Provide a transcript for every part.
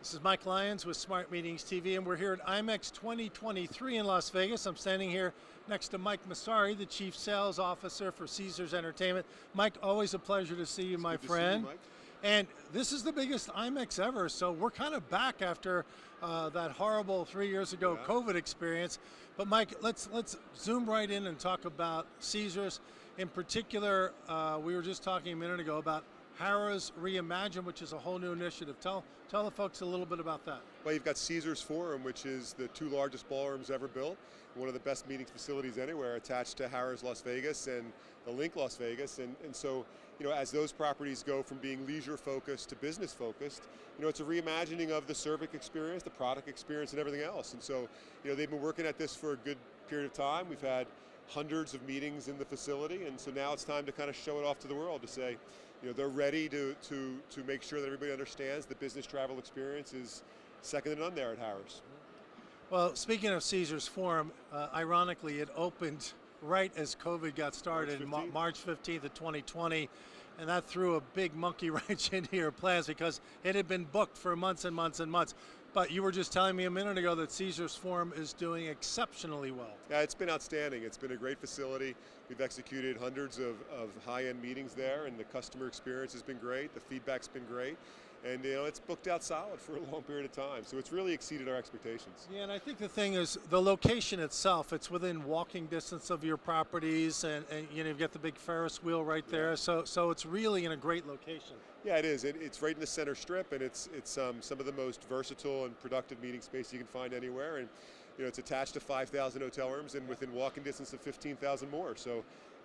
This is Mike Lyons with Smart Meetings TV, and we're here at IMEX 2023 in Las Vegas. I'm standing here next to Mike Massari, the Chief Sales Officer for Caesars Entertainment. Mike, always a pleasure to see you, my friend. Mike. And this is the biggest IMEX ever, so we're kind of back after that horrible 3 years ago COVID experience. But Mike, let's zoom right in and talk about Caesars. In particular, we were just talking a minute ago about Harrah's Reimagine, which is a whole new initiative. Tell the folks a little bit about that. Well, you've got Caesars Forum, which is the two largest ballrooms ever built, one of the best meetings facilities anywhere, attached to Harrah's Las Vegas and the Link Las Vegas. And so, as those properties go from being leisure focused to business focused, it's a reimagining of the Cervic experience, the product experience, and everything else. And so, they've been working at this for a good period of time. We've had hundreds of meetings in the facility, and so now it's time to kind of show it off to the world to say, they're ready to make sure that everybody understands the business travel experience is second to none there at Harrah's. Well, speaking of Caesars Forum, ironically, it opened right as COVID got started, March 15th of 2020, and that threw a big monkey wrench into your plans because it had been booked for months and months and months. But you were just telling me a minute ago that Caesars Forum is doing exceptionally well. Yeah, it's been outstanding. It's been a great facility. We've executed hundreds of high-end meetings there, and the customer experience has been great. The feedback's been great. And it's booked out solid for a long period of time. So it's really exceeded our expectations. Yeah, and I think the thing is the location itself. It's within walking distance of your properties, and you've got the big Ferris wheel right there. Yeah. So it's really in a great location. Yeah, it is. It's right in the center strip, and it's some of the most versatile and productive meeting space you can find anywhere. And it's attached to 5,000 hotel rooms and within walking distance of 15,000 more. So,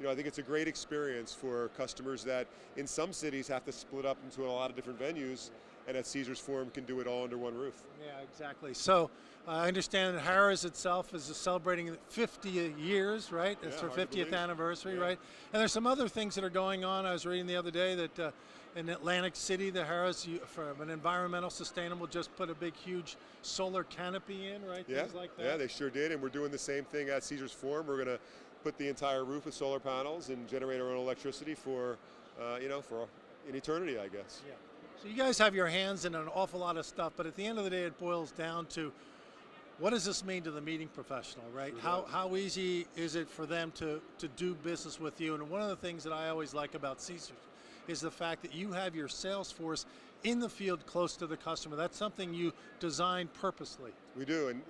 I think it's a great experience for customers that in some cities have to split up into a lot of different venues, and at Caesars Forum can do it all under one roof. Yeah, exactly. So I understand that Harrah's itself is celebrating 50 years, right? It's her 50th anniversary, right? And there's some other things that are going on. I was reading the other day that in Atlantic City, the Harrah's, from an environmental sustainable, just put a big, huge solar canopy in, right? Yeah, things like that. Yeah, they sure did, and we're doing the same thing at Caesars Forum. We're going to put the entire roof with solar panels and generate our own electricity for an eternity, I guess. Yeah. So you guys have your hands in an awful lot of stuff, but at the end of the day, it boils down to what does this mean to the meeting professional, right? How easy is it for them to do business with you? And one of the things that I always like about Caesars is the fact that you have your sales force in the field close to the customer. That's something you designed purposely. We do, and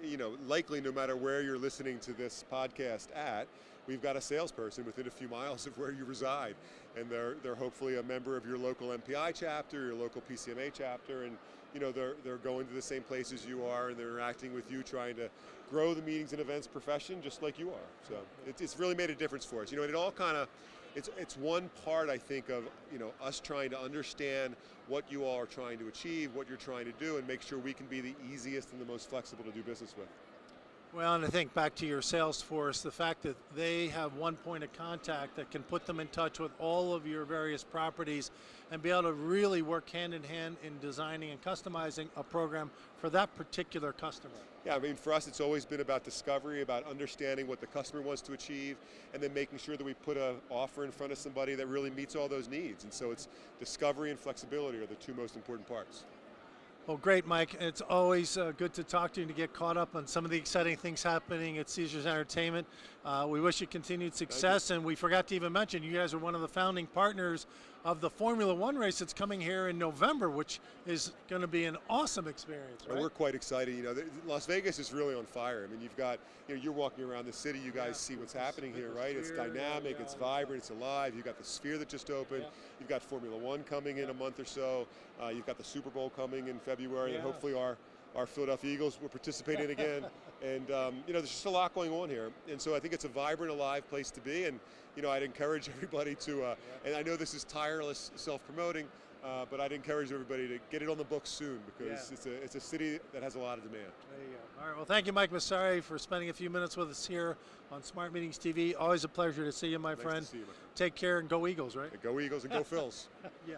likely no matter where you're listening to this podcast at, we've got a salesperson within a few miles of where you reside, and they're hopefully a member of your local MPI chapter, your local PCMA chapter, and they're going to the same places you are, and they're interacting with you, trying to grow the meetings and events profession just like you are. So it's really made a difference for us. It all kind of it's one part, I think, of us trying to understand what you all are trying to achieve, what you're trying to do, and make sure we can be the easiest and the most flexible to do business with. Well, and I think back to your sales force, the fact that they have one point of contact that can put them in touch with all of your various properties and be able to really work hand in hand in designing and customizing a program for that particular customer. Yeah, for us, it's always been about discovery, about understanding what the customer wants to achieve, and then making sure that we put an offer in front of somebody that really meets all those needs. And so it's discovery and flexibility are the two most important parts. Well, great, Mike. It's always good to talk to you and to get caught up on some of the exciting things happening at Caesars Entertainment. We wish you continued success, and we forgot to even mention you guys are one of the founding partners of the Formula One race that's coming here in November, which is going to be an awesome experience, right? We're quite excited. Las Vegas is really on fire. You've got, you're walking around the city, you guys see what's happening here, right? It's dynamic, it's vibrant, it's alive. You've got the Sphere that just opened. Yeah. You've got Formula One coming in a month or so. You've got the Super Bowl coming in February, and hopefully our Philadelphia Eagles will participate in again. And there's just a lot going on here, and so I think it's a vibrant, alive place to be. And I'd encourage everybody to. And I know this is tireless self-promoting, but I'd encourage everybody to get it on the books soon because it's a city that has a lot of demand. There you go. All right. Well, thank you, Mike Massari, for spending a few minutes with us here on Smart Meetings TV. Always a pleasure to see you, my friend. Nice to see you, Mike. Take care and go Eagles, right? Go Eagles and go Phils. Yeah.